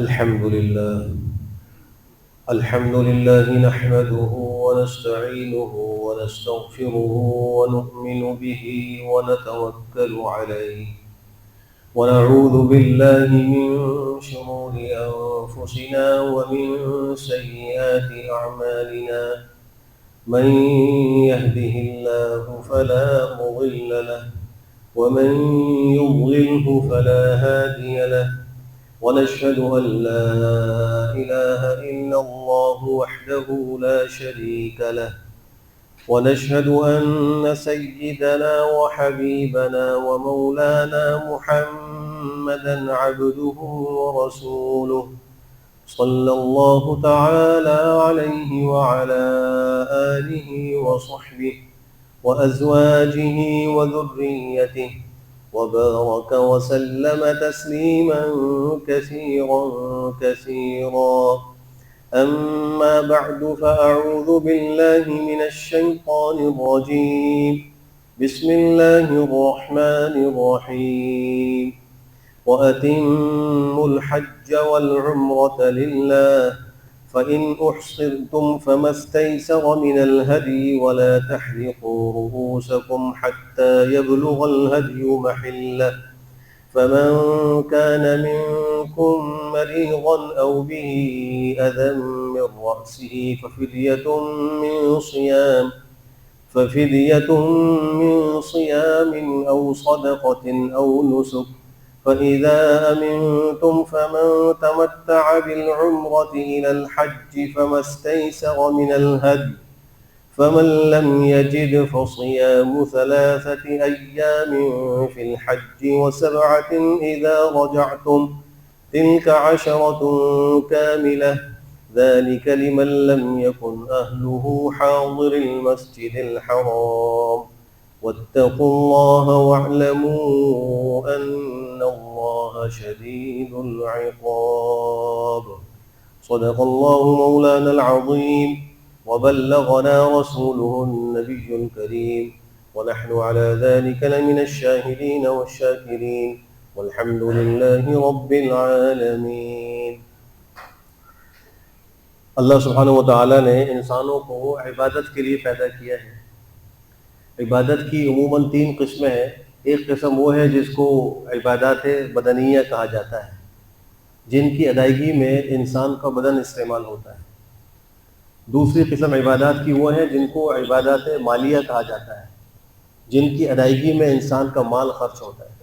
الحمد لله نحمده ونستعينه ونستغفره ونؤمن به ونتوكل عليه ونعوذ بالله من شرور أنفسنا ومن سيئات أعمالنا من يهده الله فلا مضل له ومن يضلله فلا هادي له ونشهد أن لا إله إلا الله وحده لا شريك له ونشهد أن سيدنا وحبيبنا ومولانا محمدا عبده ورسوله صلى الله تعالى عليه وعلى آله وصحبه وأزواجه وذريته وبارك وسلم تسليما كثيرا أما بعد فأعوذ بالله من الشيطان الرجيم بسم الله الرحمن الرحيم وأتموا الحج والعمرة لله فإن أحصرتم فما استيسر من الهدي ولا تحلقوا رؤوسكم حتى يبلغ الهدي محله فمن كان منكم مريضا أو به أذى من رأسه ففدية من صيام أو صدقة أو نسك فإذا أمنتم فمن تمتع بالعمرة إلى الحج فما استيسر من الهدي فمن لم يجد فصيام 3 أيام في الحج و7 إذا رجعتم تلك 10 كاملة ذلك لمن لم يكن أهله حاضر المسجد الحرام واتقوا الله واعلموا أن الله شديد العقاب صدق الله مولانا العظيم وبلغنا رسوله النبي الكريم ونحن على ذلك لمن الشاهدين والشاكرين والحمد لله رب العالمين۔ اللہ سبحانہ و تعالیٰ نے انسانوں کو عبادت کے لیے پیدا کیا ہے۔ عبادت کی عموماً 3 قسمیں ہیں۔ ایک قسم وہ ہے جس کو عبادات بدنیہ کہا جاتا ہے، جن کی ادائیگی میں انسان کا بدن استعمال ہوتا ہے۔ دوسری قسم عبادات کی وہ ہیں جن کو عبادات مالیہ کہا جاتا ہے، جن کی ادائیگی میں انسان کا مال خرچ ہوتا ہے۔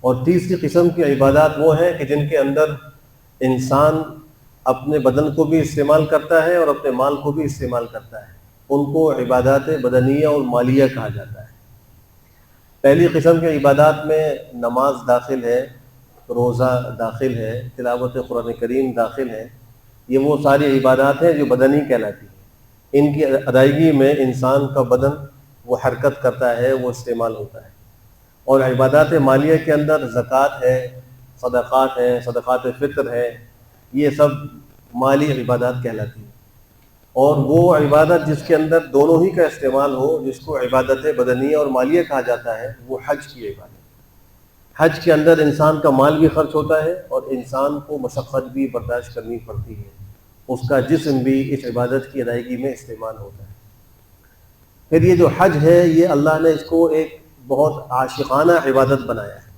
اور تیسری قسم کی عبادات وہ ہیں کہ جن کے اندر انسان اپنے بدن کو بھی استعمال کرتا ہے اور اپنے مال کو بھی استعمال کرتا ہے، ان کو عبادات بدنیہ اور مالیہ کہا جاتا ہے۔ پہلی قسم کی عبادات میں نماز داخل ہے، روزہ داخل ہے، تلاوت قرآن کریم داخل ہے۔ یہ وہ ساری عبادات ہیں جو بدنی کہلاتی ہیں۔ ان کی ادائیگی میں انسان کا بدن وہ حرکت کرتا ہے، وہ استعمال ہوتا ہے۔ اور عبادات مالیہ کے اندر زکوٰۃ ہے، صدقات ہیں، صدقات فطر ہے، یہ سب مالی عبادات کہلاتی ہیں۔ اور وہ عبادت جس کے اندر دونوں ہی کا استعمال ہو، جس کو عبادت بدنیہ اور مالیہ کہا جاتا ہے، وہ حج کی عبادت۔ حج کے اندر انسان کا مال بھی خرچ ہوتا ہے اور انسان کو مشقت بھی برداشت کرنی پڑتی ہے، اس کا جسم بھی اس عبادت کی ادائیگی میں استعمال ہوتا ہے۔ پھر یہ جو حج ہے، یہ اللہ نے اس کو ایک بہت عاشقانہ عبادت بنایا ہے۔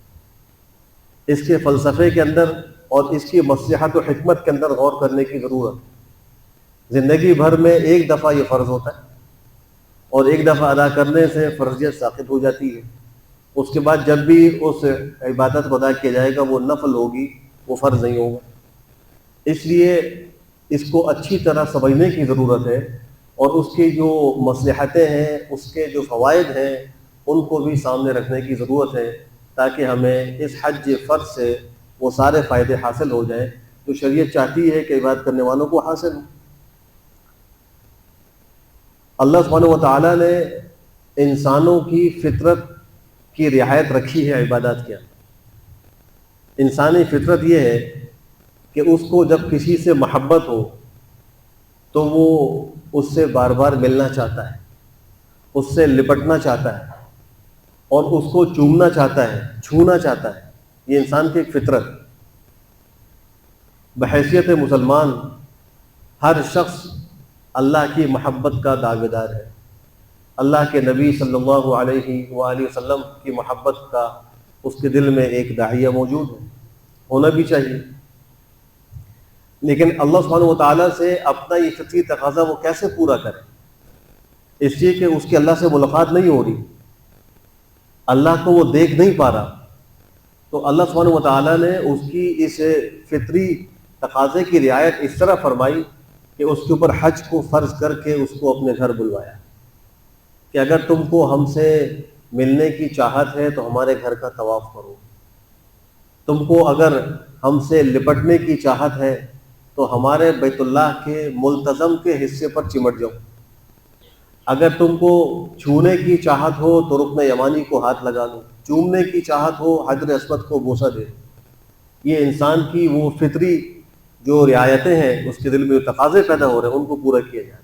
اس کے فلسفے کے اندر اور اس کی مصلحت و حکمت کے اندر غور کرنے کی ضرورت۔ زندگی بھر میں ایک دفعہ یہ فرض ہوتا ہے اور ایک دفعہ ادا کرنے سے فرضیت ساقط ہو جاتی ہے۔ اس کے بعد جب بھی اس عبادت کو ادا کیا جائے گا وہ نفل ہوگی، وہ فرض نہیں ہوگا۔ اس لیے اس کو اچھی طرح سمجھنے کی ضرورت ہے اور اس کی جو مصلحتیں ہیں، اس کے جو فوائد ہیں، ان کو بھی سامنے رکھنے کی ضرورت ہے، تاکہ ہمیں اس حج فرض سے وہ سارے فائدے حاصل ہو جائیں جو شریعت چاہتی ہے کہ عبادت کرنے والوں کو حاصل ہوں۔ اللہ سبحانہ و تعالیٰ نے انسانوں کی فطرت کی رعایت رکھی ہے عبادات کے اندر۔ انسانی فطرت یہ ہے کہ اس کو جب کسی سے محبت ہو تو وہ اس سے بار بار ملنا چاہتا ہے، اس سے لپٹنا چاہتا ہے اور اس کو چومنا چاہتا ہے، چھونا چاہتا ہے۔ یہ انسان کی ایک فطرت۔ بحیثیت مسلمان ہر شخص اللہ کی محبت کا دعویدار ہے، اللہ کے نبی صلی اللہ علیہ وآلہ وسلم کی محبت کا اس کے دل میں ایک داعیہ موجود ہے، ہونا بھی چاہیے۔ لیکن اللہ سبحانہ وتعالیٰ سے اپنا یہ فطری تقاضا وہ کیسے پورا کرے؟ اس لیے کہ اس کی اللہ سے ملاقات نہیں ہو رہی، اللہ کو وہ دیکھ نہیں پا رہا، تو اللہ سبحانہ وتعالیٰ نے اس کی اس فطری تقاضے کی رعایت اس طرح فرمائی کہ اس کے اوپر حج کو فرض کر کے اس کو اپنے گھر بلوایا کہ اگر تم کو ہم سے ملنے کی چاہت ہے تو ہمارے گھر کا طواف کرو، تم کو اگر ہم سے لپٹنے کی چاہت ہے تو ہمارے بیت اللہ کے ملتزم کے حصے پر چمٹ جاؤ، اگر تم کو چھونے کی چاہت ہو تو رکن یمانی کو ہاتھ لگا دو، چومنے کی چاہت ہو حجر اسود کو بوسہ دے دو۔ یہ انسان کی وہ فطری جو رعایتیں ہیں، اس کے دل میں جو تقاضے پیدا ہو رہے ہیں، ان کو پورا کیا جائے،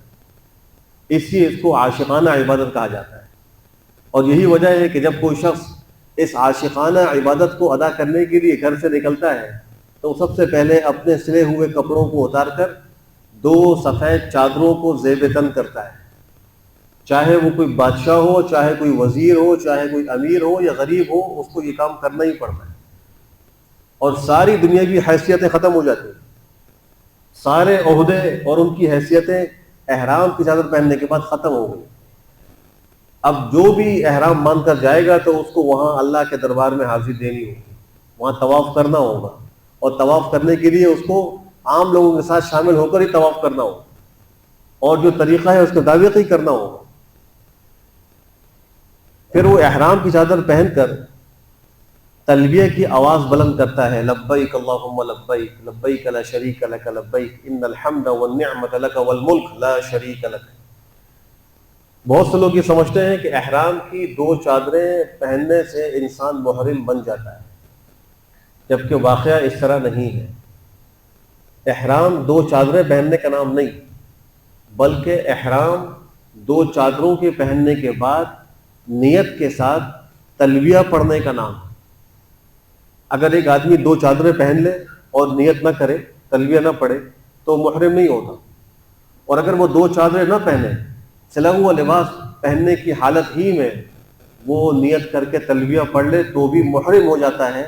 اس لیے اس کو عاشقانہ عبادت کہا جاتا ہے۔ اور یہی وجہ ہے کہ جب کوئی شخص اس عاشقانہ عبادت کو ادا کرنے کے لیے گھر سے نکلتا ہے تو سب سے پہلے اپنے سلے ہوئے کپڑوں کو اتار کر 2 سفید چادروں کو زیب تن کرتا ہے، چاہے وہ کوئی بادشاہ ہو، چاہے کوئی وزیر ہو، چاہے کوئی امیر ہو یا غریب ہو، اس کو یہ کام کرنا ہی پڑتا ہے، اور ساری دنیاوی حیثیتیں ختم ہو جاتی ہیں، سارے عہدے اور ان کی حیثیتیں احرام کی چادر پہننے کے بعد ختم ہو گئی۔ اب جو بھی احرام مان کر جائے گا تو اس کو وہاں اللہ کے دربار میں حاضری دینی ہوگی، وہاں طواف کرنا ہوگا، اور طواف کرنے کے لیے اس کو عام لوگوں کے ساتھ شامل ہو کر ہی طواف کرنا ہوگا، اور جو طریقہ ہے اس کے مطابق ہی کرنا ہوگا۔ پھر وہ احرام کی چادر پہن کر تلبیہ کی آواز بلند کرتا ہے، لبیک اللہم لبیک، لبیک لا شریک لک لبیک، ان الحمد والنعمت لک والملک لا شریک لک۔ بہت سے لوگ یہ سمجھتے ہیں کہ احرام کی 2 چادریں پہننے سے انسان محرم بن جاتا ہے، جبکہ واقعہ اس طرح نہیں ہے۔ احرام 2 چادریں پہننے کا نام نہیں، بلکہ احرام 2 چادروں کے پہننے کے بعد نیت کے ساتھ تلبیہ پڑھنے کا نام ہے۔ اگر ایک آدمی 2 چادریں پہن لے اور نیت نہ کرے، تلبیہ نہ پڑھے، تو محرم نہیں ہوتا، اور اگر وہ 2 چادریں نہ پہنے، سلا ہوا لباس پہننے کی حالت ہی میں وہ نیت کر کے تلبیہ پڑھ لے تو بھی محرم ہو جاتا ہے،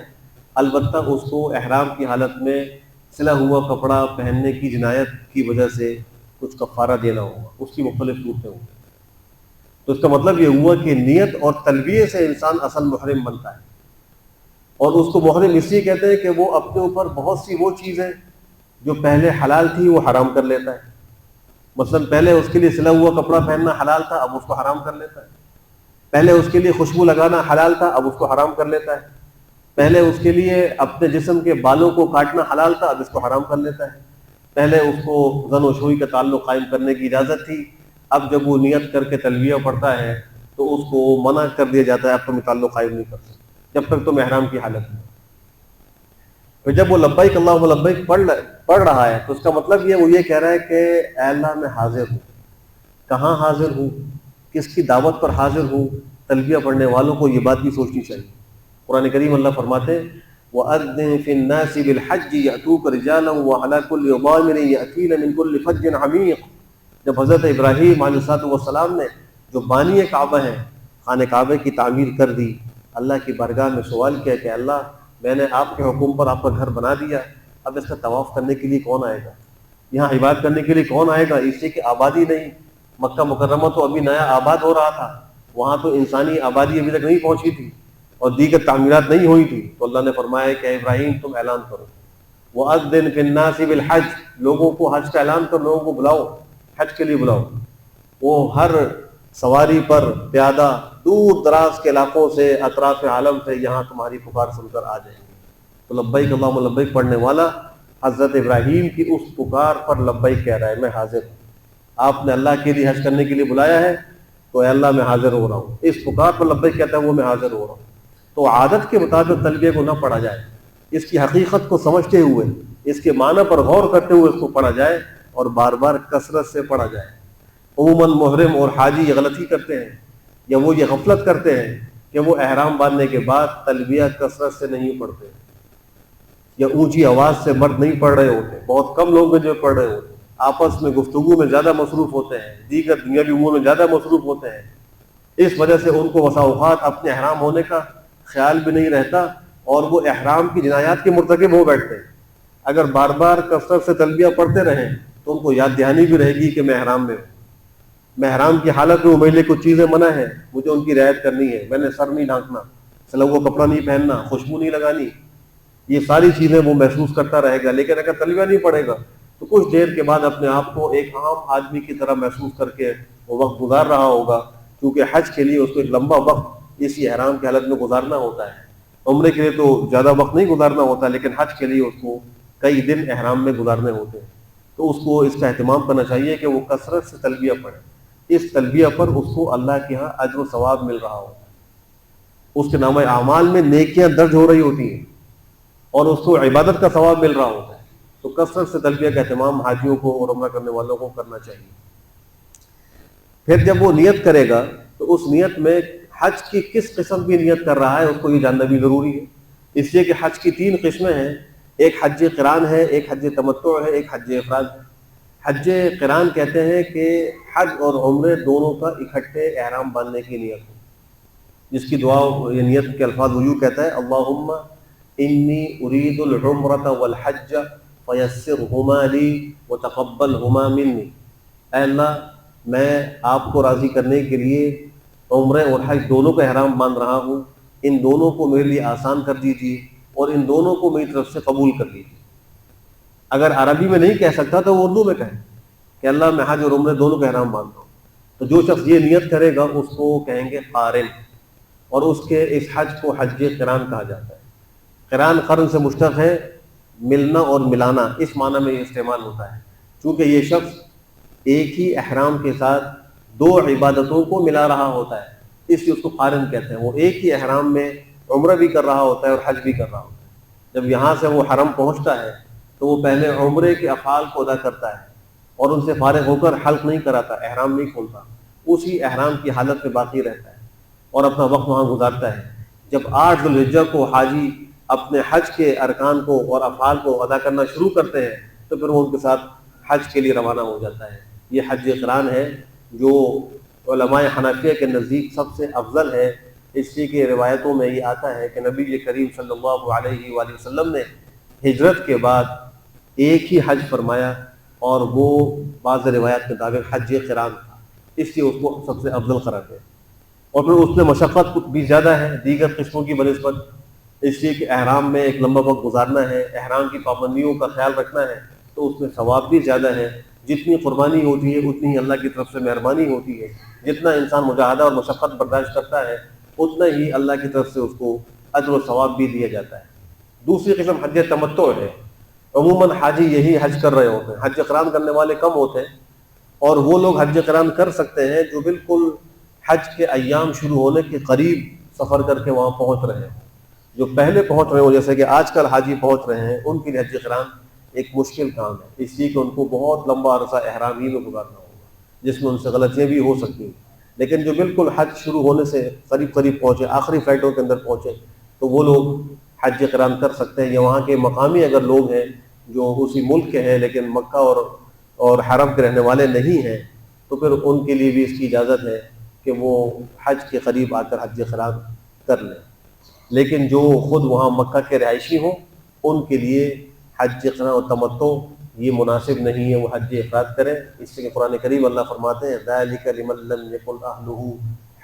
البتہ اس کو احرام کی حالت میں سلا ہوا کپڑا پہننے کی جنایت کی وجہ سے کچھ کفارہ دینا ہوگا، اس کی مختلف صورتیں ہوں گی۔ تو اس کا مطلب یہ ہوا کہ نیت اور تلبیہ سے انسان اصل محرم بنتا ہے، اور اس کو محرم اس لیے کہتے ہیں کہ وہ اپنے اوپر بہت سی وہ چیزیں جو پہلے حلال تھی وہ حرام کر لیتا ہے۔ مثلا پہلے اس کے لیے سلا ہوا کپڑا پہننا حلال تھا، اب اس کو حرام کر لیتا ہے۔ پہلے اس کے لیے خوشبو لگانا حلال تھا، اب اس کو حرام کر لیتا ہے۔ پہلے اس کے لیے اپنے جسم کے بالوں کو کاٹنا حلال تھا، اب اس کو حرام کر لیتا ہے۔ پہلے اس کو زن و شوئی کا تعلق قائم کرنے کی اجازت تھی، اب جب وہ نیت کر کے تلبیہ پڑھتا ہے تو اس کو منع کر دیا جاتا ہے، اب تم تعلق قائم نہیں کر سکتے جب تک تم احرام کی حالت میں۔ پھر جب وہ لبیک اللہم لبیک پڑھ رہا ہے تو اس کا مطلب وہ یہ کہہ رہا ہے کہ اے اللہ میں حاضر ہوں۔ کہاں حاضر ہوں؟ کس کی دعوت پر حاضر ہوں؟ تلبیہ پڑھنے والوں کو یہ بات بھی سوچنی چاہیے۔ قرآن کریم اللہ فرماتے ہیں وَأَذِّن فِي النَّاسِ بِالْحَجِّ يَأْتُوكَ رِجَالًا وَعَلَىٰ كُلِّ ضَامِرٍ يَأْتِينَ مِنْ كُلِّ فَجٍّ عَمِيقٍ۔ جب حضرت ابراہیم علیہ السلام نے جو بانی کعبہ ہیں خانہ کعبہ کی تعمیر کر دی، اللہ کی بارگاہ میں سوال کیا کہ اللہ میں نے آپ کے حکم پر آپ کا گھر بنا دیا، اب اس کا طواف کرنے کے لیے کون آئے گا؟ یہاں عبادت کرنے کے لیے کون آئے گا؟ اس لیے کہ آبادی نہیں، مکہ مکرمہ تو ابھی نیا آباد ہو رہا تھا، وہاں تو انسانی آبادی ابھی تک نہیں پہنچی تھی اور دیگر تعمیرات نہیں ہوئی تھی۔ تو اللہ نے فرمایا کہ ابراہیم تم اعلان کرو، وَأَذِّن فِي النَّاسِ بِالْحَجِّ، لوگوں کو حج کا اعلان کرو، لوگوں کو بلاؤ، حج کے لیے بلاؤ۔ وہ ہر سواری پر پیادہ دور دراز کے علاقوں سے، اطراف عالم سے یہاں تمہاری پکار سن کر آ جائیں گے۔ تو لبیک اللہم لبیک پڑھنے والا حضرت ابراہیم کی اس پکار پر لبیک کہہ رہا ہے، میں حاضر ہوں۔ آپ نے اللہ کے لیے حج کرنے کے لیے بلایا ہے تو اے اللہ میں حاضر ہو رہا ہوں، اس پکار پر لبیک کہتا ہے وہ میں حاضر ہو رہا ہوں۔ تو عادت کے مطابق تلبیہ کو نہ پڑھا جائے، اس کی حقیقت کو سمجھتے ہوئے، اس کے معنی پر غور کرتے ہوئے اس کو پڑھا جائے اور بار بار کثرت سے پڑھا جائے۔ عموماً محرم اور حاجی یہ غلطی کرتے ہیں یا وہ یہ غفلت کرتے ہیں کہ وہ احرام باندھنے کے بعد تلبیہ کثرت سے نہیں پڑھتے، یا اونچی آواز سے مرد نہیں پڑھ رہے ہوتے، بہت کم لوگ ہیں جو پڑھ رہے ہوتے ہیں، آپس میں گفتگو میں زیادہ مصروف ہوتے ہیں، دیگر دنیاوی امور میں زیادہ مصروف ہوتے ہیں، اس وجہ سے ان کو بسا اوقات اپنے احرام ہونے کا خیال بھی نہیں رہتا اور وہ احرام کی جنایات کے مرتکب ہو بیٹھتے ہیں۔ اگر بار بار کثرت سے تلبیہ پڑھتے رہیں تو ان کو یاد دہانی بھی رہے گی کہ میں احرام میں ہوں، میں احرام کی حالت میں، میرے لیے کچھ چیزیں منع ہیں، مجھے ان کی رعایت کرنی ہے، میں نے سر نہیں ڈھانکنا، سلنگو کپڑا نہیں پہننا، خوشبو نہیں لگانی، یہ ساری چیزیں وہ محسوس کرتا رہے گا۔ لیکن اگر تلبیہ نہیں پڑے گا تو کچھ دیر کے بعد اپنے آپ کو ایک عام آدمی کی طرح محسوس کر کے وہ وقت گزار رہا ہوگا، کیونکہ حج کے لیے اس کو ایک لمبا وقت اسی احرام کی حالت میں گزارنا ہوتا ہے۔ عمرے کے لیے تو زیادہ وقت نہیں گزارنا ہوتا، لیکن حج کے لیے اس کو کئی دن احرام میں گزارنے ہوتے ہیں، تو اس کو اس کا اہتمام کرنا چاہیے کہ وہ کثرت سے تلبیہ پڑھے۔ اس تلبیہ پر اس کو اللہ کے ہاں اجر و ثواب مل رہا ہوتا ہے، اس کے نامہ اعمال میں نیکیاں درج ہو رہی ہوتی ہیں اور اس کو عبادت کا ثواب مل رہا ہوتا ہے۔ تو کثرت سے تلبیہ کا اہتمام حاجیوں کو اور عمرہ کرنے والوں کو کرنا چاہیے۔ پھر جب وہ نیت کرے گا تو اس نیت میں حج کی کس قسم کی نیت کر رہا ہے اس کو یہ جاننا بھی ضروری ہے، اس لیے کہ حج کی 3 قسمیں ہیں، ایک حج قران ہے، ایک حج تمتع ہے، ایک حج افراد ہے۔ حج قران کہتے ہیں کہ حج اور عمرے دونوں کا اکٹھے احرام باندھنے کی نیت ہے، جس کی دعا یہ نیت کے الفاظ یوں کہتا ہے: اللہم انی ارید العمرۃ والحج فیسرہما لی وتقبلہما منی۔ اے اللہ، میں آپ کو راضی کرنے کے لیے عمرے اور حج دونوں کا احرام باندھ رہا ہوں، ان دونوں کو میرے لیے آسان کر دیجیے اور ان دونوں کو میری طرف سے قبول کر لیجیے۔ اگر عربی میں نہیں کہہ سکتا تو وہ اردو میں کہیں کہ اللہ میں حج اور عمرے دونوں کا احرام باندھتا ہوں۔ تو جو شخص یہ نیت کرے گا اس کو کہیں گے قارن، اور اس کے اس حج کو حج قران کہا جاتا ہے۔ قران قرن سے مشتق ہے، ملنا اور ملانا، اس معنی میں یہ استعمال ہوتا ہے، چونکہ یہ شخص ایک ہی احرام کے ساتھ 2 عبادتوں کو ملا رہا ہوتا ہے، اس لیے اس کو قارن کہتے ہیں۔ وہ ایک ہی احرام میں عمرہ بھی کر رہا ہوتا ہے اور حج بھی کر رہا ہوتا ہے۔ جب یہاں سے وہ حرم پہنچتا ہے تو وہ پہلے عمرے کے افعال کو ادا کرتا ہے اور ان سے فارغ ہو کر حلق نہیں کراتا، احرام نہیں کھولتا، اسی احرام کی حالت میں باقی رہتا ہے اور اپنا وقت وہاں گزارتا ہے۔ جب 8 ذو الحجہ کو حاجی اپنے حج کے ارکان کو اور افعال کو ادا کرنا شروع کرتے ہیں تو پھر وہ ان کے ساتھ حج کے لیے روانہ ہو جاتا ہے۔ یہ حج قران ہے جو علماء حنفیہ کے نزدیک سب سے افضل ہے، اس لیے کہ روایتوں میں یہ آتا ہے کہ نبی کریم صلی اللہ علیہ وآلہ وسلم نے ہجرت کے بعد ایک ہی حج فرمایا اور وہ بعض روایات کے مطابق حج قران تھا، اس لیے اس کو سب سے افضل قرار ہے۔ اور پھر اس میں مشقت بھی زیادہ ہے دیگر قسموں کی بنسبت، اس لیے کہ احرام میں ایک لمبا وقت گزارنا ہے، احرام کی پابندیوں کا خیال رکھنا ہے، تو اس میں ثواب بھی زیادہ ہے۔ جتنی قربانی ہوتی ہے اتنی ہی اللہ کی طرف سے مہربانی ہوتی ہے، جتنا انسان مجاہدہ اور مشقت برداشت کرتا ہے اتنا ہی اللہ کی طرف سے اس کو اجر و ثواب بھی دیا جاتا ہے۔ دوسری قسم حج تمتع ہے۔ عموماً حاجی یہی حج کر رہے ہوتے ہیں، حج قران کرنے والے کم ہوتے ہیں، اور وہ لوگ حج قران کر سکتے ہیں جو بالکل حج کے ایام شروع ہونے کے قریب سفر کر کے وہاں پہنچ رہے ہیں۔ جو پہلے پہنچ رہے ہوں، جیسے کہ آج کل حاجی پہنچ رہے ہیں، ان کے لیے حج قران ایک مشکل کام ہے، اس لیے کہ ان کو بہت لمبا عرصہ احرام ہی میں گزارنا ہوگا، جس میں ان سے غلطیاں بھی ہو سکتی ہیں۔ لیکن جو بالکل حج شروع ہونے سے قریب پہنچے، آخری فلائٹوں کے اندر پہنچے، تو وہ لوگ حج قران کر سکتے ہیں۔ یا وہاں کے مقامی اگر لوگ ہیں جو اسی ملک کے ہیں لیکن مکہ اور حرم کے رہنے والے نہیں ہیں، تو پھر ان کے لیے بھی اس کی اجازت ہے کہ وہ حج کے قریب آ کر حج قران کر لیں۔ لیکن جو خود وہاں مکہ کے رہائشی ہوں ان کے لیے حج قران اور تمتع یہ مناسب نہیں ہے، وہ حج افراد کریں، اس لیے کہ قرآن کریم اللہ فرماتے ہیں ذَلِكَ لِمَن لَّمْ يَكُنْ أَهْلُهُ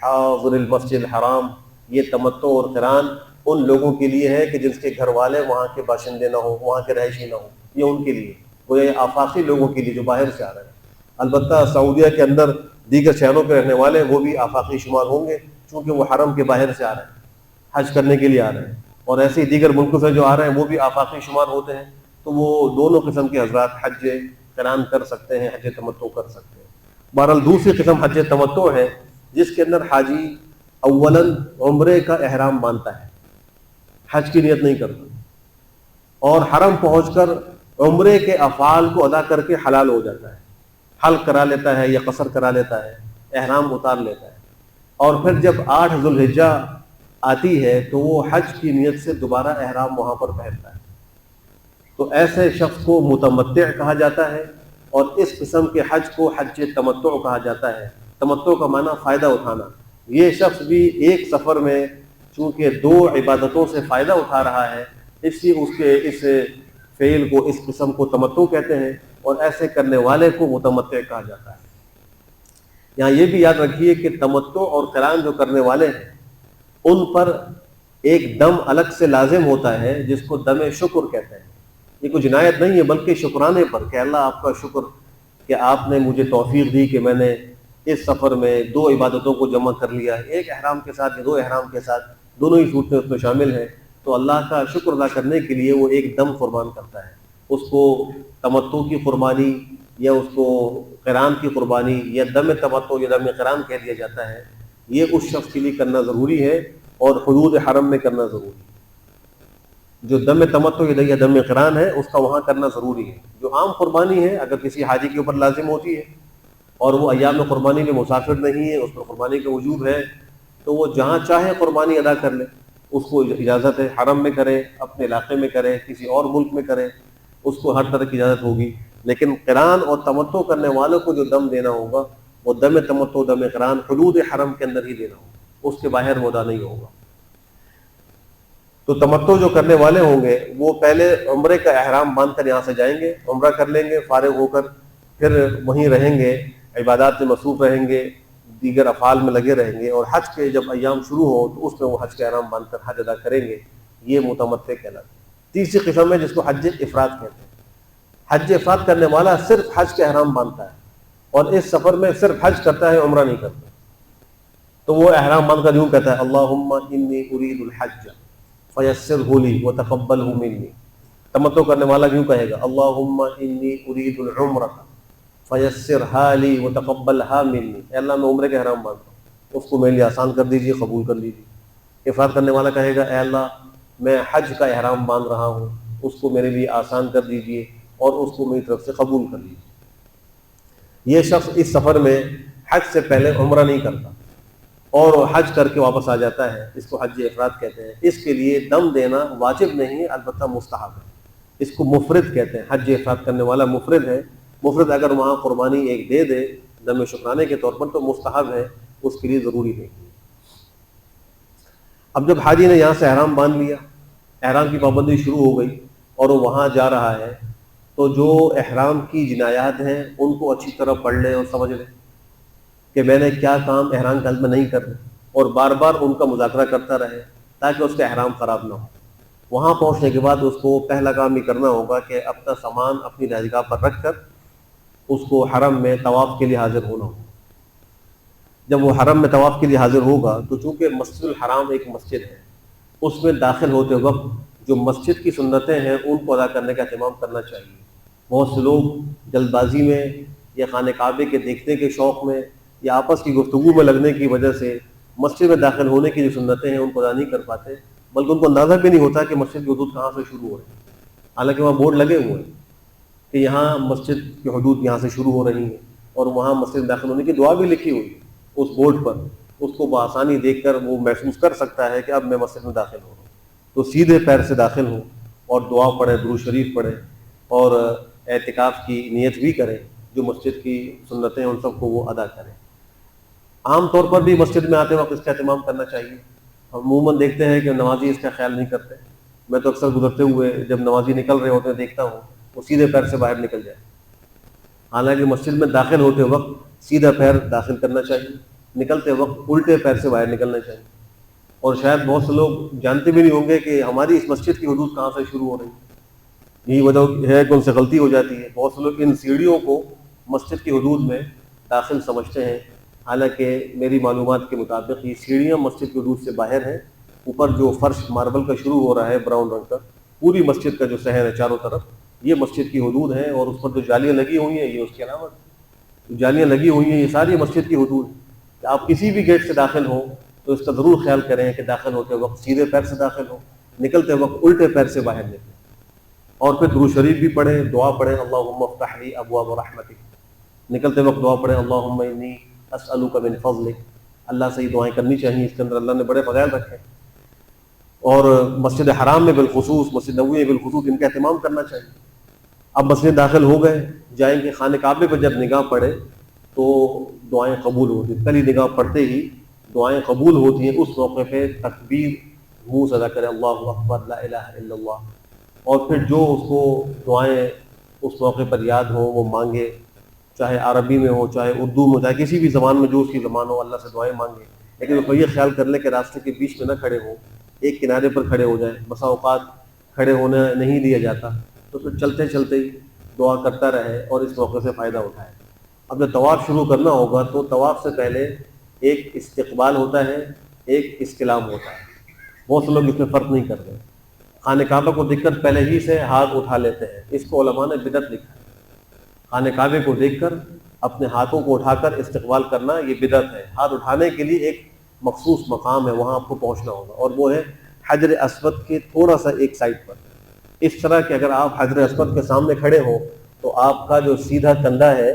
حَاضِرِ الْمَسْجِدِ الْحَرَامِ۔ یہ تمتع اور قران ان لوگوں کے لیے ہے کہ جن کے گھر والے وہاں کے باشندے نہ ہوں، وہاں کے رہائشی نہ ہوں، یہ ان کے لیے، وہ یہ آفاقی لوگوں کے لیے جو باہر سے آ رہے ہیں۔ البتہ سعودیہ کے اندر دیگر شہروں کے رہنے والے وہ بھی آفاقی شمار ہوں گے، چونکہ وہ حرم کے باہر سے آ رہے ہیں، حج کرنے کے لیے آ رہے ہیں، اور ایسے ہی دیگر ملکوں سے جو آ رہے ہیں وہ بھی آفاقی شمار ہوتے ہیں، تو وہ دونوں قسم کے حضرات حج قران کر سکتے ہیں، حج تمتع کر سکتے ہیں۔ بہرحال دوسری قسم حج تمتع ہے، جس کے اندر حاجی اولاً عمرے کا احرام باندھتا ہے، حج کی نیت نہیں کرتا، اور حرم پہنچ کر عمرے کے افعال کو ادا کر کے حلال ہو جاتا ہے، حلق کرا لیتا ہے یا قصر کرا لیتا ہے، احرام اتار لیتا ہے، اور پھر جب 8 ذو الحجہ آتی ہے تو وہ حج کی نیت سے دوبارہ احرام وہاں پر پہنتا ہے۔ تو ایسے شخص کو متمتع کہا جاتا ہے، اور اس قسم کے حج کو حج تمتع کہا جاتا ہے۔ تمتع کا معنی فائدہ اٹھانا۔ یہ شخص بھی ایک سفر میں چونکہ دو عبادتوں سے فائدہ اٹھا رہا ہے، اس لیے اس کے اس فعل کو، اس قسم کو تمتع کہتے ہیں، اور ایسے کرنے والے کو متمتع کہا جاتا ہے۔ یہاں یہ بھی یاد رکھیے کہ تمتع اور قران جو کرنے والے ہیں ان پر ایک دم الگ سے لازم ہوتا ہے جس کو دم شکر کہتے ہیں۔ یہ کوئی جنایت نہیں ہے بلکہ شکرانے پر کہ اللہ آپ کا شکر کہ آپ نے مجھے توفیق دی کہ میں نے اس سفر میں دو عبادتوں کو جمع کر لیا ہے، ایک احرام کے ساتھ یا دو احرام کے ساتھ، دونوں ہی صورتیں اس میں شامل ہیں۔ تو اللہ کا شکر ادا کرنے کے لیے وہ ایک دم قربان کرتا ہے۔ اس کو تمتع کی قربانی یا اس کو قران کی قربانی یا دم تمتع یا دم قران کہہ دیا جاتا ہے، یہ اس شخص کے لیے کرنا ضروری ہے اور حدود حرم میں کرنا ضروری ہے۔ جو دم تمتع یا دم قران ہے اس کا وہاں کرنا ضروری ہے۔ جو عام قربانی ہے اگر کسی حاجی کے اوپر لازم ہوتی ہے اور وہ ایام قربانی میں مسافر نہیں ہے، اس پر قربانی کا وجوب ہے، تو وہ جہاں چاہے قربانی ادا کر لے، اس کو اجازت ہے، حرم میں کرے، اپنے علاقے میں کرے، کسی اور ملک میں کرے، اس کو ہر طرح کی اجازت ہوگی۔ لیکن قران اور تمتع کرنے والوں کو جو دم دینا ہوگا وہ دم تمتع دم قران حدود حرم کے اندر ہی دینا ہوگا، اس کے باہر وہ ادا نہیں ہوگا۔ تو تمتع جو کرنے والے ہوں گے وہ پہلے عمرے کا احرام باندھ کر یہاں سے جائیں گے، عمرہ کر لیں گے، فارغ ہو کر پھر وہیں رہیں گے، عبادات میں مصروف رہیں گے، دیگر افعال میں لگے رہیں گے، اور حج کے جب ایام شروع ہو تو اس میں وہ حج کا احرام باندھ کر حج ادا کریں گے۔ یہ متمتع کہلاتا ہے۔ تیسری قسم ہے جس کو حج افراد کہتے ہیں۔ حج افراد کرنے والا صرف حج کا احرام باندھتا ہے اور اس سفر میں صرف حج کرتا ہے، عمرہ نہیں کرتا۔ تو وہ احرام باندھ کر یوں کہتا ہے اللہم انی ارید الحج فیسرہ لی وتقبلہ منی۔ تمتع کرنے والا یوں کہے گا اللہم انی ارید العمرہ فیسرہا لی وتقبلہا منی، اے اللہ میں عمرے کا احرام باندھتا ہوں، اس کو میرے لیے آسان کر دیجیے، قبول کر لیجیے۔ افراد کرنے والا کہے گا اے اللہ میں حج کا احرام باندھ رہا ہوں، اس کو میرے لیے آسان کر دیجیے اور اس کو میری طرف سے قبول کر لیجیے۔ یہ شخص اس سفر میں حج سے پہلے عمرہ نہیں کرتا اور حج کر کے واپس آ جاتا ہے، اس کو حج افراد کہتے ہیں۔ اس کے لیے دم دینا واجب نہیں ہے، البتہ مستحب ہے۔ اس کو مفرد کہتے ہیں، حج افراد کرنے والا مفرد ہے۔ مفرد اگر وہاں قربانی ایک دے دے دم شکرانے کے طور پر تو مستحب ہے، اس کے لیے ضروری نہیں۔ اب جب حاجی نے یہاں سے احرام باندھ لیا، احرام کی پابندی شروع ہو گئی اور وہ وہاں جا رہا ہے، تو جو احرام کی جنایات ہیں ان کو اچھی طرح پڑھ لے اور سمجھ لے کہ میں نے کیا کام احرام کے حالت میں نہیں کرنا، اور بار بار ان کا مذاکرہ کرتا رہے تاکہ اس کا احرام خراب نہ ہو۔ وہاں پہنچنے کے بعد اس کو پہلا کام یہ کرنا ہوگا کہ اپنا سامان اپنی رہائشگاہ پر رکھ کر اس کو حرم میں طواف کے لیے حاضر ہونا ہوگا۔ جب وہ حرم میں طواف کے لیے حاضر ہوگا تو چونکہ مسجد الحرام ایک مسجد ہے، اس میں داخل ہوتے وقت جو مسجد کی سنتیں ہیں ان کو ادا کرنے کا اہتمام کرنا چاہیے۔ بہت سے لوگ جلد بازی میں یا خانہ کعبے کے دیکھنے کے شوق میں یا آپس کی گفتگو میں لگنے کی وجہ سے مسجد میں داخل ہونے کی جو سنتیں ہیں ان کو ادا نہیں کر پاتے، بلکہ ان کو اندازہ بھی نہیں ہوتا کہ مسجد کی حدود کہاں سے شروع ہو رہی ہیں، حالانکہ وہاں بورڈ لگے ہوئے ہیں کہ یہاں مسجد کی حدود یہاں سے شروع ہو رہی ہیں، اور وہاں مسجد میں داخل ہونے کی دعا بھی لکھی ہوئی ہے اس بورڈ پر۔ اس کو بآسانی دیکھ کر وہ محسوس کر سکتا ہے کہ اب میں مسجد میں داخل ہو رہا ہوں، تو سیدھے پیر سے داخل ہوں اور دعا پڑھے، درود شریف پڑھے اور اعتکاف کی نیت بھی کرے، جو مسجد کی سنتیں ہیں ان سب کو وہ ادا کریں۔ عام طور پر بھی مسجد میں آتے وقت اس کا اہتمام کرنا چاہیے۔ ہم عموماً دیکھتے ہیں کہ نمازی اس کا خیال نہیں کرتے۔ میں تو اکثر گزرتے ہوئے جب نمازی نکل رہے ہوتے ہیں دیکھتا ہوں وہ سیدھے پیر سے باہر نکل جائے، حالانکہ مسجد میں داخل ہوتے وقت سیدھا پیر داخل کرنا چاہیے، نکلتے وقت الٹے پیر سے باہر نکلنا چاہیے۔ اور شاید بہت سے لوگ جانتے بھی نہیں ہوں گے کہ ہماری اس مسجد کی حدود کہاں سے شروع ہو رہی ہیں۔ یہی وجہ ہے کہ ان سے غلطی ہو جاتی ہے۔ بہت سے لوگ ان سیڑھیوں کو مسجد کی حدود میں داخل سمجھتے ہیں، حالانکہ میری معلومات کے مطابق یہ سیڑھیاں مسجد کی حدود سے باہر ہیں۔ اوپر جو فرش ماربل کا شروع ہو رہا ہے براؤن رنگ کا، پوری مسجد کا جو صحن ہے چاروں طرف، یہ مسجد کی حدود ہیں، اور اس پر جو جالیاں لگی ہوئی ہیں یہ اس کی علامت ہے۔ جو جالیاں لگی ہوئی ہیں یہ ساری مسجد کی حدود ہیں۔ کہ آپ کسی بھی گیٹ سے داخل ہوں تو اس کا ضرور خیال کریں کہ داخل ہوتے وقت سیدھے پیر سے داخل ہو، نکلتے وقت الٹے پیر سے باہر نکلیں، اور پھر درود شریف بھی پڑھیں، دعا پڑھیں اللہم افتح لی ابواب رحمتک، نکلتے وقت دعا پڑھیں اللہم انی اسألک من فضلک۔ اللہ سے یہ دعائیں کرنی چاہیے، اس کے اندر اللہ نے بڑے فضائل رکھے۔ اور مسجد حرام میں بالخصوص، مسجد نبوی میں بالخصوص ان کا اہتمام کرنا چاہیے۔ اب مسجد داخل ہو گئے، جائیں گے خانہ کعبے پر، جب نگاہ پڑے تو دعائیں قبول ہوتی ہیں، پہلی نگاہ پڑتے ہی دعائیں قبول ہوتی ہیں۔ اس موقع پہ تکبیر منہ سے ادا کرے، اللہ اکبر لا الہ الا اللہ، اور پھر جو اس کو دعائیں اس موقع پر یاد ہوں وہ مانگے، چاہے عربی میں ہو، چاہے اردو میں، چاہے کسی بھی زبان میں جو اس کی زبان ہو، اللہ سے دعائیں مانگے۔ لیکن وہ یہ خیال کر لیں کہ راستے کے بیچ میں نہ کھڑے ہوں، ایک کنارے پر کھڑے ہو جائیں، بسا اوقات کھڑے ہونے نہیں دیا جاتا، تو پھر چلتے چلتے ہی دعا کرتا رہے اور اس موقع سے فائدہ اٹھائے۔ اب جب طواف شروع کرنا ہوگا تو طواف سے پہلے ایک استقبال ہوتا ہے، ایک استلام ہوتا ہے۔ بہت سے لوگ اس میں فرق نہیں کرتے، خانہ کعبہ کو دیکھ کر پہلے ہی سے ہاتھ اٹھا لیتے ہیں، اس کو علماء نے بدعت لکھا ہے۔ خانہ کعبے کو دیکھ کر اپنے ہاتھوں کو اٹھا کر استقبال کرنا یہ بدعت ہے۔ ہاتھ اٹھانے کے لیے ایک مخصوص مقام ہے، وہاں آپ کو پہنچنا ہوگا، اور وہ ہے حجر اسود کے تھوڑا سا ایک سائڈ پر، اس طرح کہ اگر آپ حجر اسود کے سامنے کھڑے ہوں تو آپ کا جو سیدھا کندھا ہے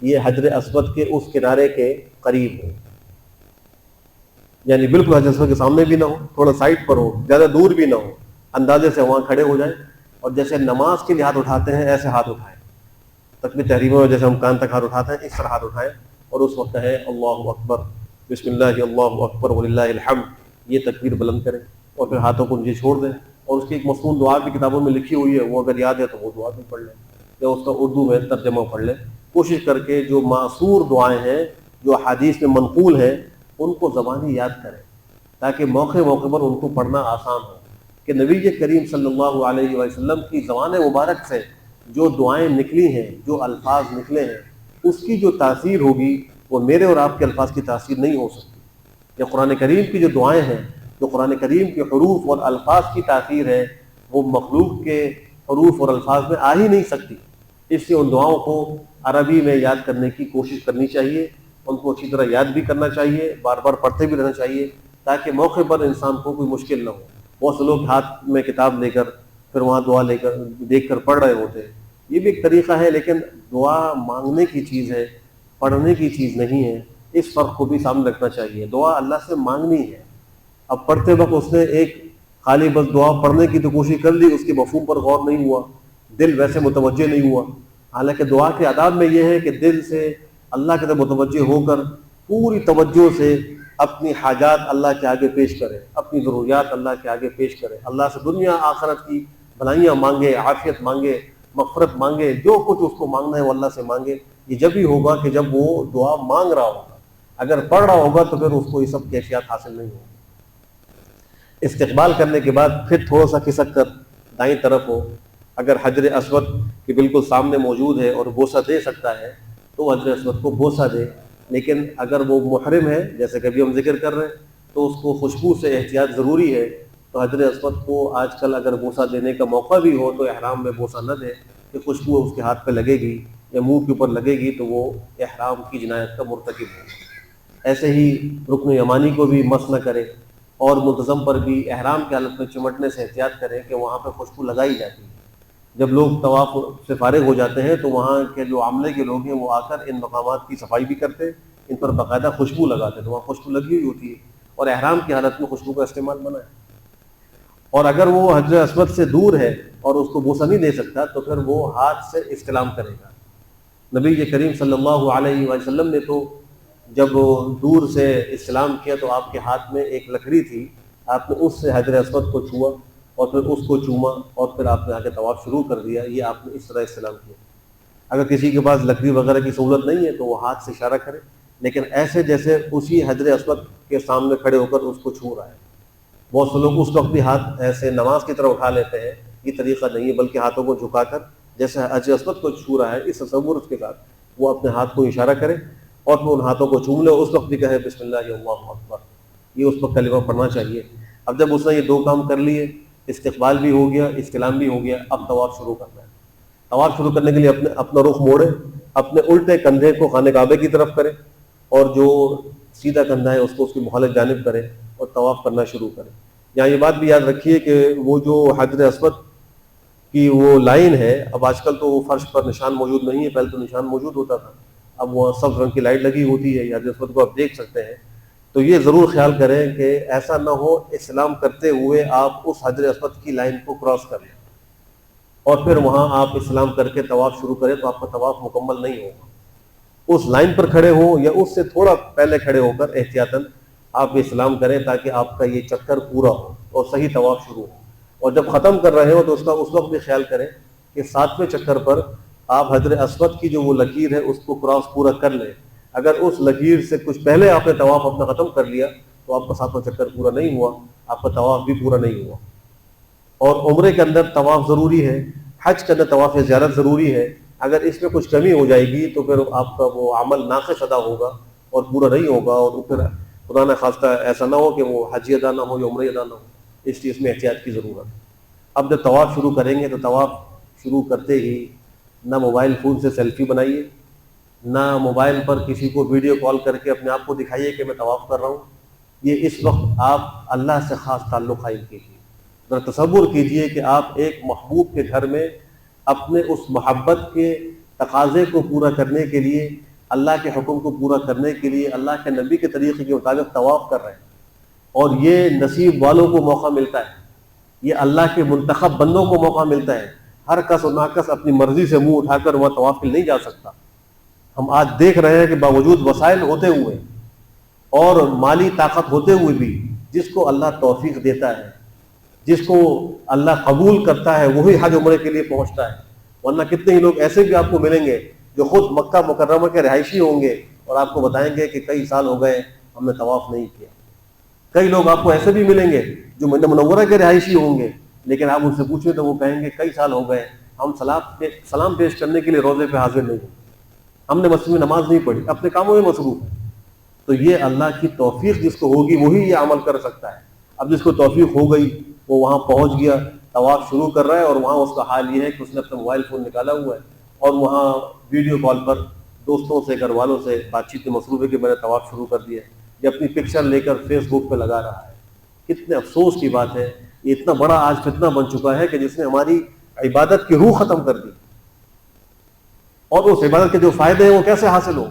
یہ حجر اسود کے اس کنارے کے قریب ہو، یعنی بالکل حجر اسود کے سامنے بھی نہ ہو، تھوڑا سائڈ پر ہو، زیادہ دور بھی نہ ہو، اندازے سے وہاں کھڑے ہو جائیں، اور جیسے نماز کے لیے ہاتھ اٹھاتے ہیں ایسے ہاتھ اٹھائیں۔ تکبیر تحریمہ میں جیسے ہم کان تک ہاتھ اٹھاتے ہیں اس طرح ہاتھ اٹھائیں، اور اس وقت ہے اللہ اکبر، بسم اللہ اللہ اکبر وللہ الحمد، یہ تکبیر بلند کریں، اور پھر ہاتھوں کو نیچے چھوڑ دیں۔ اور اس کی ایک مصنون دعا بھی کتابوں میں لکھی ہوئی ہے، وہ اگر یاد ہے تو وہ دعا بھی پڑھ لیں، یا اس کا اردو میں ترجمہ پڑھ لیں۔ کوشش کر کے جو معصور دعائیں ہیں، جو حدیث میں منقول ہیں، ان کو زبانی یاد کریں، تاکہ موقع موقع پر ان کو پڑھنا آسان ہو، کہ نبی کریم صلی اللہ علیہ وسلم کی زبان مبارک سے جو دعائیں نکلی ہیں، جو الفاظ نکلے ہیں، اس کی جو تاثیر ہوگی وہ میرے اور آپ کے الفاظ کی تاثیر نہیں ہو سکتی۔ یا قرآن کریم کی جو دعائیں ہیں، جو قرآن کریم کے حروف اور الفاظ کی تاثیر ہے، وہ مخلوق کے حروف اور الفاظ میں آ ہی نہیں سکتی۔ اس لیے ان دعاؤں کو عربی میں یاد کرنے کی کوشش کرنی چاہیے، ان کو اچھی طرح یاد بھی کرنا چاہیے، بار بار پڑھتے بھی رہنا چاہیے، تاکہ موقع پر انسان کو کوئی مشکل نہ ہو۔ بہت سے لوگ ہاتھ میں کتاب لے کر پھر وہاں دعا لے کر دیکھ کر پڑھ رہے ہوتے ہیں، یہ بھی ایک طریقہ ہے، لیکن دعا مانگنے کی چیز ہے، پڑھنے کی چیز نہیں ہے۔ اس فرق کو بھی سامنے رکھنا چاہیے۔ دعا اللہ سے مانگنی ہے۔ اب پڑھتے وقت اس نے ایک خالی بس دعا پڑھنے کی تو کوشش کر لی، اس کے مفہوم پر غور نہیں ہوا، دل ویسے متوجہ نہیں ہوا۔ حالانکہ دعا کے آداب میں یہ ہے کہ دل سے اللہ کی طرف متوجہ ہو کر پوری توجہ سے اپنی حاجات اللہ کے آگے پیش کرے، اپنی ضروریات اللہ کے آگے پیش کرے، اللہ سے دنیا آخرت کی بھلائیاں مانگے، عافیت مانگے، مغفرت مانگے، جو کچھ اس کو مانگنا ہے وہ اللہ سے مانگے۔ یہ جب ہی ہوگا کہ جب وہ دعا مانگ رہا ہوگا، اگر پڑھ رہا ہوگا تو پھر اس کو یہ سب کیفیات حاصل نہیں ہوگی۔ استقبال کرنے کے بعد پھر تھوڑا سا کھسک کر دائیں طرف ہو، اگر حجر اسود کے بالکل سامنے موجود ہے اور بوسہ دے سکتا ہے تو حجر اسود کو بوسہ دے، لیکن اگر وہ محرم ہے جیسے کہ ابھی ہم ذکر کر رہے ہیں تو اس کو خوشبو سے احتیاط ضروری ہے، تو حجر اسود کو آج کل اگر بوسہ دینے کا موقع بھی ہو تو احرام میں بوسہ نہ دے، کہ خوشبو اس کے ہاتھ پہ لگے گی یا منہ کے اوپر لگے گی تو وہ احرام کی جنایت کا مرتکب ہو۔ ایسے ہی رکن یمانی کو بھی مس نہ کرے، اور ملتزم پر بھی احرام کی حالت میں چمٹنے سے احتیاط کرے کہ وہاں پہ خوشبو لگائی جاتی ہے۔ جب لوگ طواف سے فارغ ہو جاتے ہیں تو وہاں کے جو عملے کے لوگ ہیں وہ آ کر ان مقامات کی صفائی بھی کرتے، ان پر باقاعدہ خوشبو لگاتے، تو وہاں خوشبو لگی ہوئی ہوتی ہے، اور احرام کی حالت میں خوشبو کا استعمال منع ہے۔ اور اگر وہ حجر اسود سے دور ہے اور اس کو بوسہ نہیں دے سکتا تو پھر وہ ہاتھ سے استلام کرے گا۔ نبی کریم صلی اللہ علیہ وسلم نے تو جب دور سے استلام کیا تو آپ کے ہاتھ میں ایک لکڑی تھی، آپ نے اس سے حجر اسود کو چھوا اور پھر اس کو چوما، اور پھر آپ نے آ کے طواف شروع کر دیا۔ یہ آپ نے اس طرح استلام کیا۔ اگر کسی کے پاس لکڑی وغیرہ کی سہولت نہیں ہے تو وہ ہاتھ سے اشارہ کرے، لیکن ایسے جیسے اسی حجر اسود کے سامنے کھڑے ہو کر اس کو چھو رہا ہے۔ بہت سے لوگ اس وقت بھی ہاتھ ایسے نماز کی طرح اٹھا لیتے ہیں، یہ طریقہ نہیں ہے، بلکہ ہاتھوں کو جھکا کر جیسے حجر اسود کو چھو رہا ہے اس تصور اس کے ساتھ وہ اپنے ہاتھ کو اشارہ کرے، اور پھر ان ہاتھوں کو چوم لے، اس وقت بھی کہے بسم اللہ اللہ اکبر، یہ اس وقت کلمہ پڑھنا چاہیے۔ اب جب اس نے یہ دو کام کر لیے، استقبال بھی ہو گیا، استلام بھی ہو گیا، اب طواف شروع کرنا ہے۔ طواف شروع کرنے کے لیے اپنا رخ موڑے، اپنے الٹے کندھے کو خانہ کعبے کی طرف کرے، اور جو سیدھا کندھا ہے اس کو اس کی مخالف جانب کرے اور طواف کرنا شروع کرے۔ یہاں یہ بات بھی یاد رکھیے کہ وہ جو حجر اسود کی وہ لائن ہے، اب آج کل تو وہ فرش پر نشان موجود نہیں ہے، پہلے تو نشان موجود ہوتا تھا، اب وہ سبز رنگ کی لائٹ لگی ہوتی ہے، حجر اسود کو آپ دیکھ سکتے ہیں، تو یہ ضرور خیال کریں کہ ایسا نہ ہو اسلام کرتے ہوئے آپ اس حجر اسود کی لائن کو کراس کر لیں اور پھر وہاں آپ اسلام کر کے طواف شروع کریں تو آپ کا طواف مکمل نہیں ہوگا۔ اس لائن پر کھڑے ہوں یا اس سے تھوڑا پہلے کھڑے ہو کر احتیاطاً آپ اسلام کریں تاکہ آپ کا یہ چکر پورا ہو اور صحیح طواف شروع ہو۔ اور جب ختم کر رہے ہو تو اس وقت بھی خیال کریں کہ 7ویں چکر پر آپ حجر اسود کی جو وہ لکیر ہے اس کو کراس پورا کر لیں۔ اگر اس لکیر سے کچھ پہلے آپ نے طواف اپنا ختم کر لیا تو آپ کا 7واں چکر پورا نہیں ہوا، آپ کا طواف بھی پورا نہیں ہوا۔ اور عمرے کے اندر طواف ضروری ہے، حج کے اندر طواف زیارت ضروری ہے۔ اگر اس میں کچھ کمی ہو جائے گی تو پھر آپ کا وہ عمل ناقص ادا ہوگا اور پورا نہیں ہوگا، اور پھر خدا نہ خواستہ ایسا نہ ہو کہ وہ حج ادا نہ ہو یا عمرے ادا نہ ہو، اس لیے اس میں احتیاط کی ضرورت ہے۔ اب جب طواف شروع کریں گے تو طواف شروع کرتے ہی نہ موبائل فون سے سیلفی بنائیے، نہ موبائل پر کسی کو ویڈیو کال کر کے اپنے آپ کو دکھائیے کہ میں طواف کر رہا ہوں۔ یہ اس وقت آپ اللہ سے خاص تعلق قائم کیجیے۔ ذرا تصور کیجئے کہ آپ ایک محبوب کے گھر میں اپنے اس محبت کے تقاضے کو پورا کرنے کے لیے، اللہ کے حکم کو پورا کرنے کے لیے اللہ کے نبی کے طریقے کے مطابق طواف کر رہے ہیں، اور یہ نصیب والوں کو موقع ملتا ہے، یہ اللہ کے منتخب بندوں کو موقع ملتا ہے۔ ہر کس و ناکس اپنی مرضی سے منہ اٹھا کر وہاں طواف کے لیے نہیں جا سکتا۔ ہم آج دیکھ رہے ہیں کہ باوجود وسائل ہوتے ہوئے اور مالی طاقت ہوتے ہوئے بھی جس کو اللہ توفیق دیتا ہے، جس کو اللہ قبول کرتا ہے، وہی حج عمرے کے لیے پہنچتا ہے۔ ورنہ کتنے ہی لوگ ایسے بھی آپ کو ملیں گے جو خود مکہ مکرمہ کے رہائشی ہوں گے اور آپ کو بتائیں گے کہ کئی سال ہو گئے ہم نے طواف نہیں کیا۔ کئی لوگ آپ کو ایسے بھی ملیں گے جو مدینہ منورہ کے رہائشی ہوں گے، لیکن آپ ان سے پوچھیں تو وہ کہیں گے کئی سال ہو گئے ہم سلام پیش کرنے کے لیے روزے پہ حاضر نہیں ہیں، ہم نے مسجد میں نماز نہیں پڑھی، اپنے کاموں میں مصروف ہیں۔ تو یہ اللہ کی توفیق جس کو ہوگی وہی یہ عمل کر سکتا ہے۔ اب جس کو توفیق ہو گئی وہ وہاں پہنچ گیا، طواف شروع کر رہا ہے، اور وہاں اس کا حال یہ ہے کہ اس نے اپنا موبائل فون نکالا ہوا ہے اور وہاں ویڈیو کال پر دوستوں سے، گھر والوں سے بات چیت میں مصروف ہے کہ میں نے طواف شروع کر دیا ہے، یا اپنی پکچر لے کر فیس بک پہ لگا رہا ہے۔ کتنے افسوس کی بات ہے، یہ اتنا بڑا آج فتنہ بن چکا ہے کہ جس نے ہماری عبادت کی روح ختم کر دی، اور اس عبادت کے جو فائدے ہیں وہ کیسے حاصل ہوں۔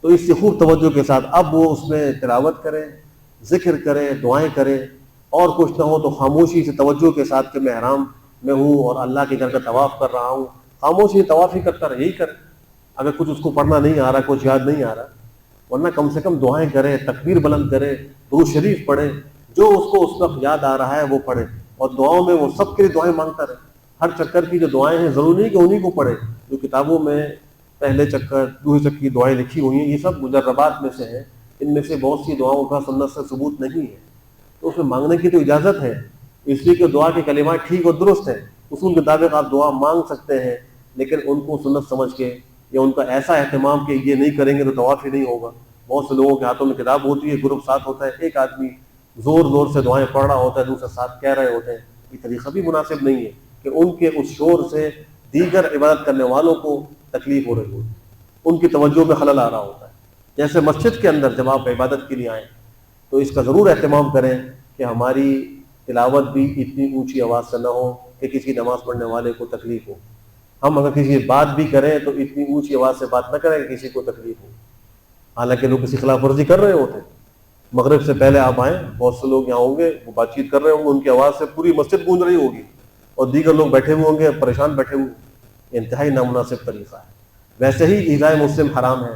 تو اس سے خوب توجہ کے ساتھ اب وہ اس میں تلاوت کرے، ذکر کرے، دعائیں کرے، اور کچھ نہ ہو تو خاموشی سے توجہ کے ساتھ کہ میں احرام میں ہوں اور اللہ کے گھر کا طواف کر رہا ہوں، خاموشی سے طواف ہی کرتا رہے، یہی کرے۔ اگر کچھ اس کو پڑھنا نہیں آ رہا، کچھ یاد نہیں آ رہا، ورنہ کم سے کم دعائیں کرے، تکبیر بلند کرے، درود شریف پڑھے، جو اس کو اس وقت یاد آ رہا ہے وہ پڑھے، اور دعاؤں میں وہ سب کے لیے دعائیں مانگتا رہے۔ ہر چکر کی جو دعائیں ہیں ضروری نہیں کہ انہیں کو پڑھے، جو کتابوں میں پہلے چکر دوسرے چکر کی دعائیں لکھی ہوئی ہیں یہ سب مجربات میں سے ہیں، ان میں سے بہت سی دعاؤں کا سنت سے ثبوت نہیں ہے، تو اس میں مانگنے کی تو اجازت ہے، اس لیے کہ دعا کے کلمات ٹھیک اور درست ہیں، اصول کے مطابق آپ دعا مانگ سکتے ہیں، لیکن ان کو سنت سمجھ کے یا ان کا ایسا اہتمام کہ یہ نہیں کریں گے تو طواف ہی نہیں ہوگا۔ بہت سے لوگوں کے ہاتھوں میں کتاب ہوتی ہے، گروپ ساتھ ہوتا ہے، ایک آدمی زور زور سے دعائیں پڑھ رہا ہوتا ہے، دوسرے ساتھ کہہ رہے ہوتے ہیں، یہ طریقہ بھی مناسب نہیں ہے کہ ان کے اس شور سے دیگر عبادت کرنے والوں کو تکلیف ہو رہی ہوتی ہے، ان کی توجہ میں خلل آ رہا ہوتا ہے۔ جیسے مسجد کے اندر جب آپ عبادت کے لیے آئیں تو اس کا ضرور اہتمام کریں کہ ہماری تلاوت بھی اتنی اونچی آواز سے نہ ہو کہ کسی نماز پڑھنے والے کو تکلیف ہو۔ ہم اگر کسی بات بھی کریں تو اتنی اونچی آواز سے بات نہ کریں کہ کسی کو تکلیف ہو، حالانکہ لوگ کسی خلاف ورزی کر رہے ہوتے ہیں۔ مغرب سے پہلے آپ آئیں، بہت سے لوگ یہاں ہوں گے وہ بات چیت کر رہے ہوں گے، ان کی آواز سے پوری مسجد گونج رہی ہوگی، اور دیگر لوگ بیٹھے ہوئے ہوں گے پریشان بیٹھے ہوئے، یہ انتہائی نامناسب طریقہ ہے۔ ویسے ہی ایذاء مسلم حرام ہے،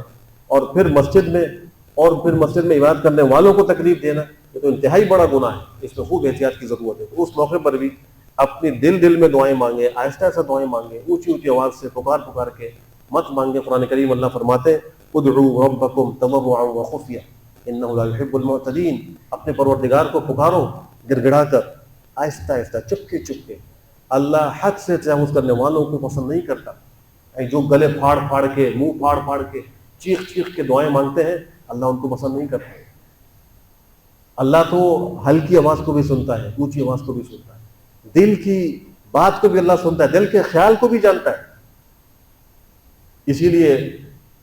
اور پھر مسجد میں عبادت کرنے والوں کو تکلیف دینا یہ تو انتہائی بڑا گناہ ہے، اس میں خوب احتیاط کی ضرورت ہے۔ تو اس موقع پر بھی اپنی دل میں دعائیں مانگیں، آہستہ آہستہ دعائیں مانگیں، اونچی اونچی آواز سے پکار کے مت مانگے۔ قرآن کریم اللہ فرماتے ہیں ادعوا ربکم تضرعا وخفیہ انہ لا یحب المعتدین، اپنے پروردگار کو پکارو گڑ گڑا کر، آہستہ آہستہ، چپکے چپکے۔ اللہ حد سے تجاوز کرنے والوں کو پسند نہیں کرتا، جو گلے پھاڑ کے، منہ پھاڑ کے، چیخ کے دعائیں مانگتے ہیں اللہ ان کو پسند نہیں کرتا۔ اللہ تو ہلکی آواز کو بھی سنتا ہے، اونچی آواز کو بھی سنتا ہے، دل کی بات کو بھی اللہ سنتا ہے، دل کے خیال کو بھی جانتا ہے۔ اسی لیے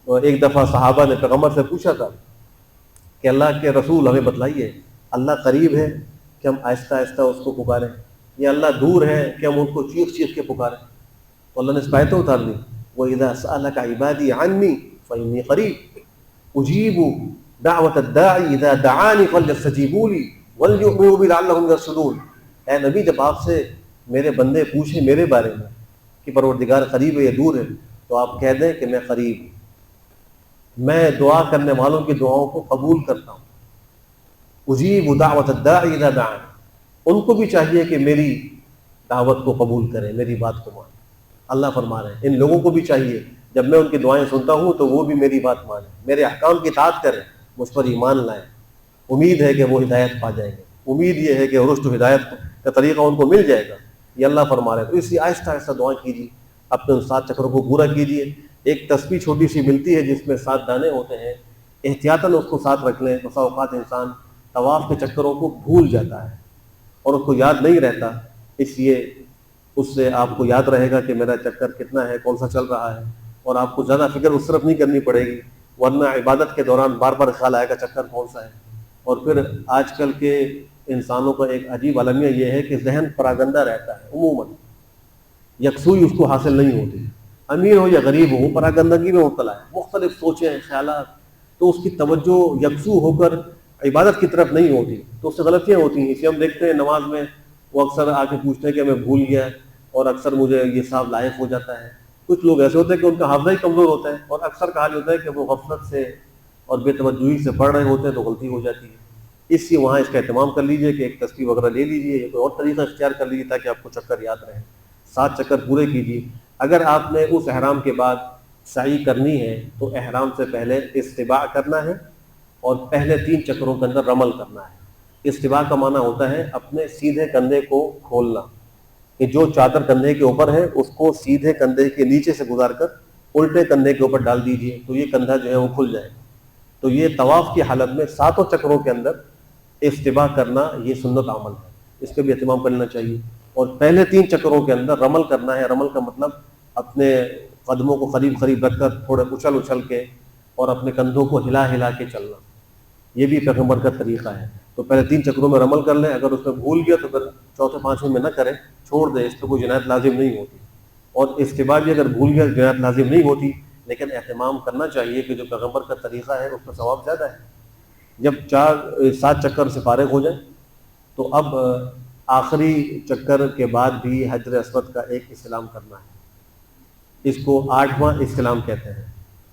ایک دفعہ صحابہ نے پیغمبر سے پوچھا تھا کہ اللہ کے رسول ہمیں بتلائیے، اللہ قریب ہے کہ ہم آہستہ آہستہ اس کو پکاریں، یا اللہ دور ہے کہ ہم ان کو چیخ کے پکاریں؟ تو اللہ نے اس آیتیں اتار لی، وَإِذَا سَأَلَكَ عِبَادِي عَنِّي فَإِنِّي قَرِيبٌ أُجِيبُ دعوت الداعی اذا دعانی فلیستجیبوا لی وليؤمنوا بی لعلهم یرشدون. اے نبی جب آپ سے میرے بندے پوچھیں میرے بارے میں کہ پروردگار قریب ہے یا دور ہے، تو آپ کہہ دیں کہ میں قریب ہوں، میں دعا کرنے والوں کی دعاؤں کو قبول کرتا ہوں. اجیب دعوت الداعی اذا دعان. ان کو بھی چاہیے کہ میری دعوت کو قبول کریں، میری بات کو مانیں. اللہ فرما رہے ہیں ان لوگوں کو بھی چاہیے جب میں ان کی دعائیں سنتا ہوں تو وہ بھی میری بات مانیں، میرے احکام کی اطاعت کریں، مجھ پر ایمان لائیں. امید ہے کہ وہ ہدایت پا جائیں گے، امید یہ ہے کہ رشد و ہدایت کا طریقہ ان کو مل جائے گا. یہ اللہ فرما رہے ہیں. تو اس لیے آہستہ آہستہ دعائیں کیجیے، اپنے ان 7 چکروں کو پورا کیجیے. ایک تسبیح چھوٹی سی ملتی ہے جس میں 7 دانے ہوتے ہیں، احتیاطاً اس کو ساتھ رکھ لیں. بسا اوقات انسان طواف کے چکروں کو بھول جاتا ہے اور اس کو یاد نہیں رہتا، اس لیے اس سے آپ کو یاد رہے گا کہ میرا چکر کتنا ہے، کون سا چل رہا ہے، اور آپ کو زیادہ فکر اس طرف نہیں کرنی پڑے گی. ورنہ عبادت کے دوران بار بار خیال آئے گا چکر کون سا ہے. اور پھر آج کل کے انسانوں کا ایک عجیب المیہ یہ ہے کہ ذہن پراگندہ رہتا ہے، عموماً یکسوئی اس کو حاصل نہیں ہوتی. امیر ہو یا غریب ہو وہ پراگندگی میں مبتلا ہے، مختلف سوچیں خیالات، تو اس کی توجہ یکسو ہو کر عبادت کی طرف نہیں ہوتی، تو اس سے غلطیاں ہوتی ہیں. اس لیے ہم دیکھتے ہیں نماز میں وہ اکثر آ کے پوچھتے ہیں کہ میں بھول گیا اور اکثر مجھے یہ صاحب لائق ہو جاتا ہے. کچھ لوگ ایسے ہوتے ہیں کہ ان کا حافظہ ہی کمزور ہوتا ہے، اور اکثر کہا جاتا ہے کہ وہ غفلت سے اور بے توجہی سے پڑھ رہے ہوتے ہیں تو غلطی ہو جاتی ہے. اس لیے وہاں اس کا اہتمام کر لیجئے کہ ایک تسبیح وغیرہ لے لیجئے یا کوئی اور طریقہ اختیار کر لیجئے تاکہ آپ کو چکر یاد رہے. 7 چکر پورے کیجیے. اگر آپ نے اس احرام کے بعد سعی کرنی ہے تو احرام سے پہلے استباع کرنا ہے اور پہلے 3 چکروں کے اندر رمل کرنا ہے. استباع کا معنی ہوتا ہے اپنے سیدھے کندھے کو کھولنا، کہ جو چادر کندھے کے اوپر ہے اس کو سیدھے کندھے کے نیچے سے گزار کر الٹے کندھے کے اوپر ڈال دیجئے تو یہ کندھا جو ہے وہ کھل جائے گا. تو یہ طواف کی حالت میں 7 چکروں کے اندر استباع کرنا یہ سنت عمل ہے، اس پہ بھی اہتمام کرنا چاہیے. اور پہلے 3 چکروں کے اندر رمل کرنا ہے. رمل کا مطلب اپنے قدموں کو قریب قریب رکھ کر تھوڑے اچھل اچھل کے اور اپنے کندھوں کو ہلا ہلا کے چلنا، یہ بھی پیغمبر کا طریقہ ہے. تو پہلے 3 چکروں میں رمل کر لیں. اگر اس میں بھول گیا تو پھر چوتھے 5ویں میں نہ کریں، چھوڑ دیں، اس پہ کوئی جنایت لازم نہیں ہوتی. اور اس کے بعد بھی اگر بھول گیا جنایت لازم نہیں ہوتی، لیکن اہتمام کرنا چاہیے کہ جو پیغمبر کا طریقہ ہے اس کا ثواب زیادہ ہے. جب 7 چکر سے فارغ ہو جائیں تو اب آخری چکر کے بعد بھی حجر اسود کا ایک استلام کرنا ہے. اس کو 8واں استلام کہتے ہیں.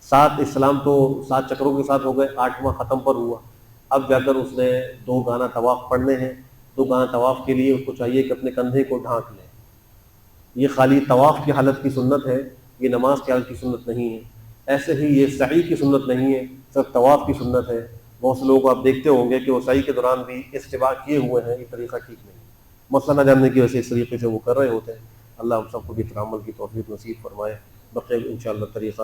7 استلام تو 7 چکروں کے ساتھ ہو گئے، 8واں ختم پر ہوا. اب جا کر اس نے 2 گانا طواف پڑھنے ہیں. 2 گانا طواف کے لیے اس کو چاہیے کہ اپنے کندھے کو ڈھانک لے. یہ خالی طواف کی حالت کی سنت ہے، یہ نماز کی حالت کی سنت نہیں ہے. ایسے ہی یہ سعی کی سنت نہیں ہے، صرف طواف کی سنت ہے. بہت سے لوگ کو آپ دیکھتے ہوں گے کہ وہ سعی کے دوران بھی استباع کیے ہوئے ہیں، یہ طریقہ ٹھیک نہیں. مسئلہ نہ جاننے کی وجہ سے اس طریقے سے وہ کر رہے ہوتے ہیں. اللہ ہم سب کو بھی عمل کی توفیق نصیب فرمائے. بقیہ انشاءاللہ طریقہ